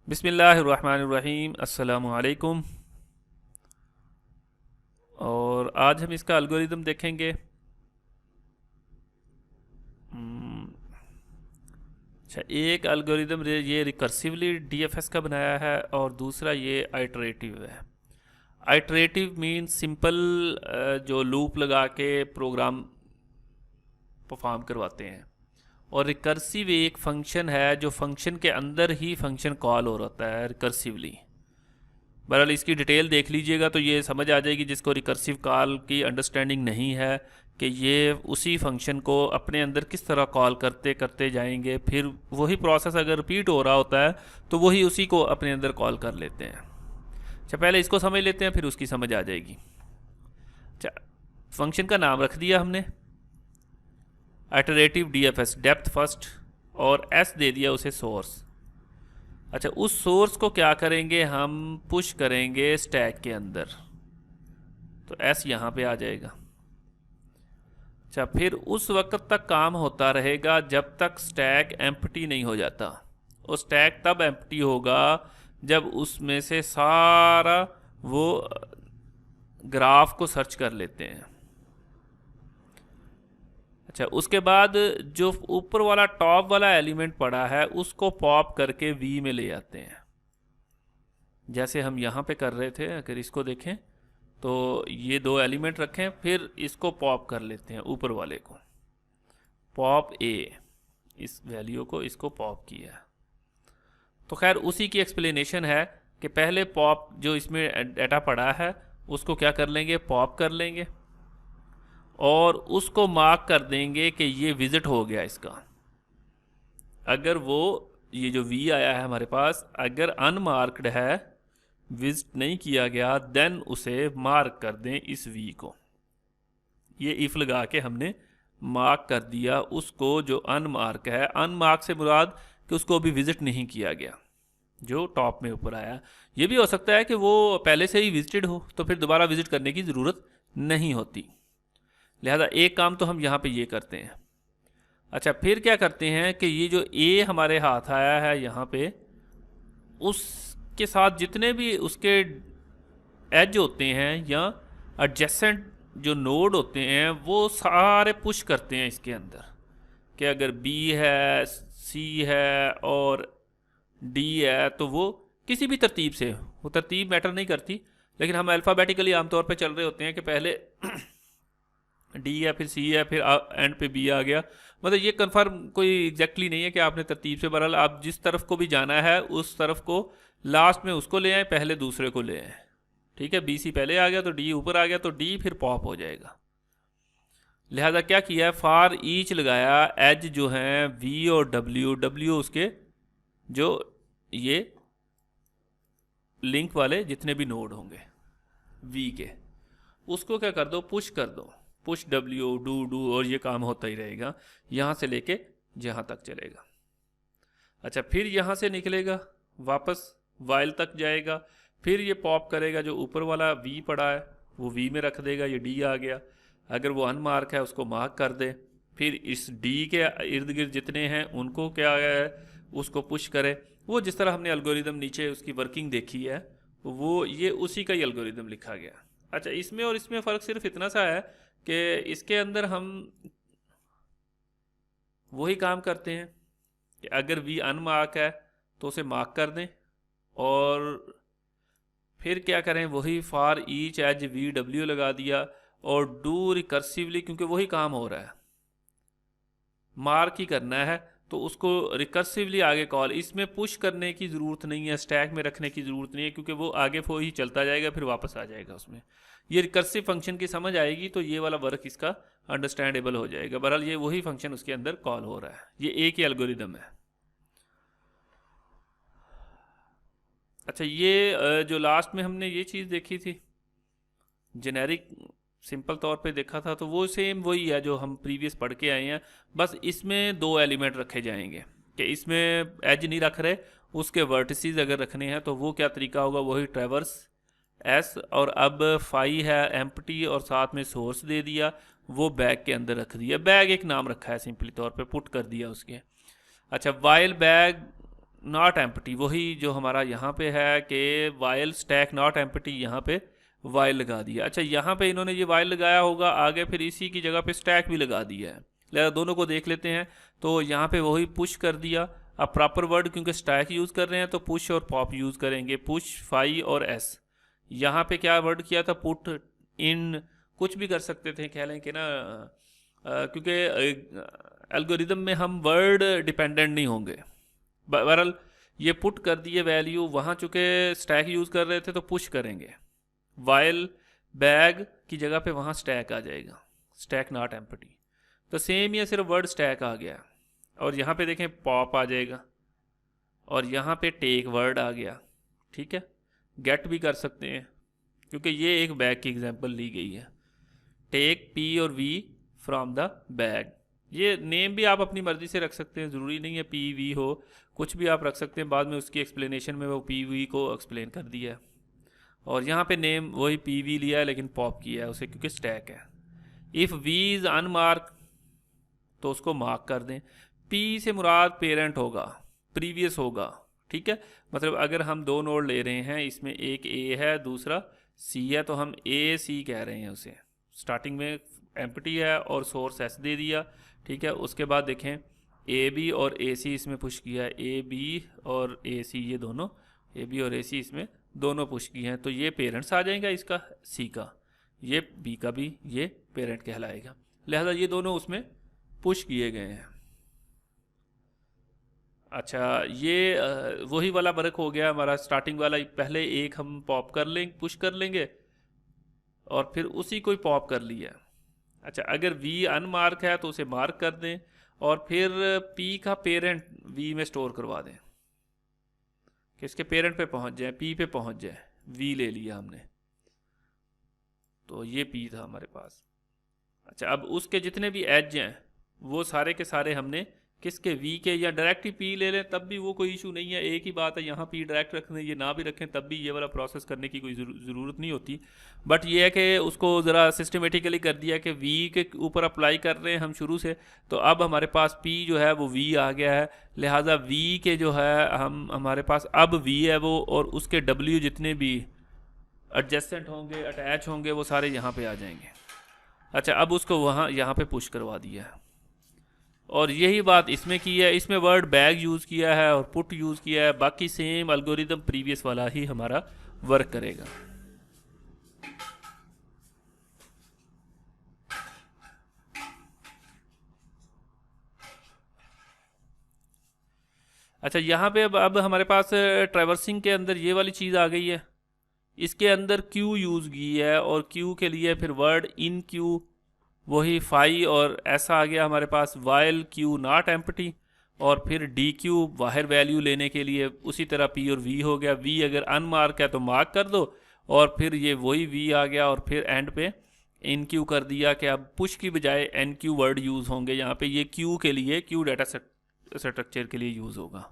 बिस्मिल्लाहिर्रहमानिर्रहीम अस्सलामु अलैकुम। और आज हम इसका एल्गोरिदम देखेंगे। हम्म, अच्छा, एक एल्गोरिदम ये रिकर्सिवली डीएफएस का बनाया है और दूसरा ये आइटरेटिव है। आइटरेटिव मीन सिंपल, जो लूप लगा के प्रोग्राम परफॉर्म करवाते हैं। और रिकर्सिव एक फंक्शन है जो फंक्शन के अंदर ही फंक्शन कॉल हो रहा है रिकर्सिवली। बहरहाल इसकी डिटेल देख लीजिएगा तो ये समझ आ जाएगी जिसको रिकर्सिव कॉल की अंडरस्टैंडिंग नहीं है कि ये उसी फंक्शन को अपने अंदर किस तरह कॉल करते करते जाएंगे, फिर वही प्रोसेस अगर रिपीट हो रहा होता है तो वही उसी को अपने अंदर कॉल कर लेते हैं। अच्छा, पहले इसको समझ लेते हैं फिर उसकी समझ आ जाएगी। अच्छा, फंक्शन का नाम रख दिया हमने आइटरेटिव डीएफएस, डेप्थ फर्स्ट, और एस दे दिया उसे सोर्स। अच्छा, उस सोर्स को क्या करेंगे, हम पुश करेंगे स्टैक के अंदर, तो एस यहाँ पे आ जाएगा। अच्छा, फिर उस वक्त तक काम होता रहेगा जब तक स्टैक एम्प्टी नहीं हो जाता। और स्टैक तब एम्प्टी होगा जब उसमें से सारा वो ग्राफ को सर्च कर लेते हैं। अच्छा, उसके बाद जो ऊपर वाला टॉप वाला एलिमेंट पड़ा है उसको पॉप करके वी में ले आते हैं, जैसे हम यहाँ पे कर रहे थे। अगर इसको देखें तो ये दो एलिमेंट रखें, फिर इसको पॉप कर लेते हैं, ऊपर वाले को पॉप ए, इस वैल्यू को इसको पॉप किया। तो खैर उसी की एक्सप्लेनेशन है कि पहले पॉप जो इसमें डाटा पड़ा है उसको क्या कर लेंगे, पॉप कर लेंगे और उसको मार्क कर देंगे कि ये विजिट हो गया इसका। अगर वो ये जो वी आया है हमारे पास अगर अनमार्क्ड है, विजिट नहीं किया गया, देन उसे मार्क कर दें इस वी को। ये इफ लगा के हमने मार्क कर दिया उसको जो अनमार्क है। अनमार्क से मुराद कि उसको अभी विजिट नहीं किया गया, जो टॉप में ऊपर आया। ये भी हो सकता है कि वो पहले से ही विजिटेड हो तो फिर दोबारा विजिट करने की ज़रूरत नहीं होती। लिहाजा एक काम तो हम यहाँ पे ये करते हैं। अच्छा, फिर क्या करते हैं कि ये जो ए हमारे हाथ आया है यहाँ पे, उसके साथ जितने भी उसके एज होते हैं या एडजेसेंट जो नोड होते हैं वो सारे पुश करते हैं इसके अंदर। कि अगर बी है, सी है और डी है तो वो किसी भी तरतीब से, वो तरतीब मैटर नहीं करती, लेकिन हम अल्फ़ाबेटिकली आमतौर पे चल रहे होते हैं कि पहले डी है फिर सी है फिर एंड पे बी आ गया। मतलब ये कंफर्म कोई एग्जैक्टली नहीं है कि आपने तरतीब से, बहरहाल आप जिस तरफ को भी जाना है उस तरफ को लास्ट में उसको ले आए, पहले दूसरे को ले आए। ठीक है, बी सी पहले आ गया तो डी ऊपर आ गया तो डी फिर पॉप हो जाएगा। लिहाजा क्या किया है, फॉर ईच लगाया, एज जो है वी और डब्ल्यू, डब्ल्यू उसके जो ये लिंक वाले जितने भी नोड होंगे वी के, उसको क्या कर दो, पुश कर दो। पुश डब्ल्यू, डू और ये काम होता ही रहेगा यहाँ से लेके जहाँ तक चलेगा। अच्छा, फिर यहाँ से निकलेगा वापस वाइल तक जाएगा, फिर ये पॉप करेगा जो ऊपर वाला वी पड़ा है वो वी में रख देगा, ये डी आ गया। अगर वो अनमार्क है उसको मार्क कर दे, फिर इस डी के इर्द गिर्द जितने हैं उनको क्या है उसको पुश करे। वो जिस तरह हमने एल्गोरिदम नीचे उसकी वर्किंग देखी है वो ये उसी का ही एल्गोरिदम लिखा गया। अच्छा, इसमें और इसमें फ़र्क सिर्फ इतना सा है कि इसके अंदर हम वही काम करते हैं कि अगर वी अनमार्क है तो उसे मार्क कर दें, और फिर क्या करें, वही for each as V W लगा दिया और डू रिकर्सिवली, क्योंकि वही काम हो रहा है, मार्क ही करना है तो उसको रिकर्सिवली आगे कॉल। इसमें पुश करने की ज़रूरत नहीं है, स्टैक में रखने की ज़रूरत नहीं है, क्योंकि वो आगे फो ही चलता जाएगा फिर वापस आ जाएगा उसमें। ये रिकर्सिव फंक्शन की समझ आएगी तो ये वाला वर्क इसका अंडरस्टैंडेबल हो जाएगा। बहरहाल ये वही फंक्शन उसके अंदर कॉल हो रहा है, ये एक ही एल्गोरिदम है। अच्छा, ये जो लास्ट में हमने ये चीज़ देखी थी जेनेरिक सिंपल तौर पे देखा था, तो वो सेम वही है जो हम प्रीवियस पढ़ के आए हैं। बस इसमें दो एलिमेंट रखे जाएंगे कि इसमें एज नहीं रख रहे, उसके वर्टिसेस अगर रखने हैं तो वो क्या तरीका होगा, वही ट्रैवर्स एस, और अब फाई है एम्प्टी और साथ में सोर्स दे दिया, वो बैग के अंदर रख दिया। बैग एक नाम रखा है सिंपली तौर पे, पुट कर दिया उसके। अच्छा, वाइल बैग नॉट एम्प्टी, वही जो हमारा यहाँ पे है कि वाइल स्टैक नॉट एम्प्टी, यहाँ पे वाइल लगा दिया। अच्छा, यहाँ पे इन्होंने ये वाइल लगाया होगा, आगे फिर इसी की जगह पे स्टैक भी लगा दिया है। लिहाजा दोनों को देख लेते हैं। तो यहाँ पे वही पुश कर दिया। अब प्रॉपर वर्ड क्योंकि स्टैक यूज़ कर रहे हैं तो पुश और पॉप यूज़ करेंगे, पुश फाई और एस। यहाँ पे क्या वर्ड किया था, पुट इन, कुछ भी कर सकते थे, कह लें कि ना क्योंकि एल्गोरिदम में हम वर्ड डिपेंडेंट नहीं होंगे। बहरहाल ये पुट कर दिए वैल्यू, वहाँ चूँकि स्टैक यूज़ कर रहे थे तो पुश करेंगे, वाइल बैग की जगह पे वहाँ स्टैक आ जाएगा, स्टैक नॉट एम्प्टी। तो सेम ही सिर्फ वर्ड स्टैक आ गया, और यहाँ पे देखें पॉप आ जाएगा, और यहाँ पे टेक वर्ड आ गया। ठीक है, गेट भी कर सकते हैं क्योंकि ये एक बैग की एग्जांपल ली गई है। टेक पी और वी फ्रॉम द बैग, ये नेम भी आप अपनी मर्ज़ी से रख सकते हैं, ज़रूरी नहीं है पी वी हो, कुछ भी आप रख सकते हैं। बाद में उसकी एक्सप्लेनेशन में वो पी वी को एक्सप्लेन कर दिया है। और यहाँ पे नेम वही पी वी लिया है लेकिन पॉप किया है उसे क्योंकि स्टैक है। इफ़ वी इज़ अनमार्क तो उसको मार्क कर दें। पी से मुराद पेरेंट होगा, प्रीवियस होगा। ठीक है, मतलब अगर हम दो नोड ले रहे हैं, इसमें एक ए है दूसरा सी है, तो हम ए सी कह रहे हैं उसे। स्टार्टिंग में एम्प्टी है और सोर्स एस दे दिया। ठीक है, उसके बाद देखें ए बी और ए सी इसमें पुश किया है, ए बी और ए सी, ये दोनों ए बी और ए सी इसमें दोनों पुश किए हैं, तो ये पेरेंट्स आ जाएगा इसका सी का, ये बी का भी ये पेरेंट कहलाएगा। लिहाजा ये दोनों उसमें पुश किए गए हैं। अच्छा, ये वही वाला वर्क हो गया हमारा स्टार्टिंग वाला। पहले एक हम पॉप कर लेंगे, पुश कर लेंगे, और फिर उसी को ही पॉप कर लिया। अच्छा, अगर वी अनमार्क है तो उसे मार्क कर दें, और फिर पी का पेरेंट वी में स्टोर करवा दें कि इसके पेरेंट पे पहुंच जाए, पी पे पहुंच जाए। वी ले लिया हमने, तो ये पी था हमारे पास। अच्छा, अब उसके जितने भी एज हैं वो सारे के सारे हमने किसके, वी के, या डायरेक्ट ही पी ले लें तब भी वो कोई इशू नहीं है। एक ही बात है, यहाँ पी डायरेक्ट रखने, ये ना भी रखें तब भी ये वाला प्रोसेस करने की कोई ज़रूरत नहीं होती। बट ये है कि उसको ज़रा सिस्टमेटिकली कर दिया कि वी के ऊपर अप्लाई कर रहे हैं हम शुरू से, तो अब हमारे पास पी जो है वो वी आ गया है। लिहाजा वी के जो है हमारे पास अब वी है वो, और उसके डब्ल्यू जितने भी एडजेसेंट होंगे, अटैच होंगे, वो सारे यहाँ पर आ जाएंगे। अच्छा, अब उसको यहाँ पे पुश करवा दिया है, और यही बात इसमें की है। इसमें वर्ड बैग यूज़ किया है और पुट यूज़ किया है। बाकी सेम एल्गोरिदम प्रीवियस वाला ही हमारा वर्क करेगा। अच्छा, यहाँ पे अब हमारे पास ट्रैवर्सिंग के अंदर ये वाली चीज़ आ गई है। इसके अंदर क्यू यूज़ की है, और क्यू के लिए फिर वर्ड इन क्यू, वही फाई और ऐसा आ गया हमारे पास, वाइल क्यू नॉट एम्प्टी, और फिर डी क्यू बाहर वैल्यू लेने के लिए उसी तरह पी और वी हो गया। वी अगर अनमार्क है तो मार्क कर दो, और फिर ये वही वी आ गया, और फिर एंड पे इन क्यू कर दिया कि अब पुश की बजाय एन क्यू वर्ड यूज़ होंगे यहाँ पे। ये क्यू के लिए, क्यू डाटा स्ट्रक्चर के लिए यूज़ होगा।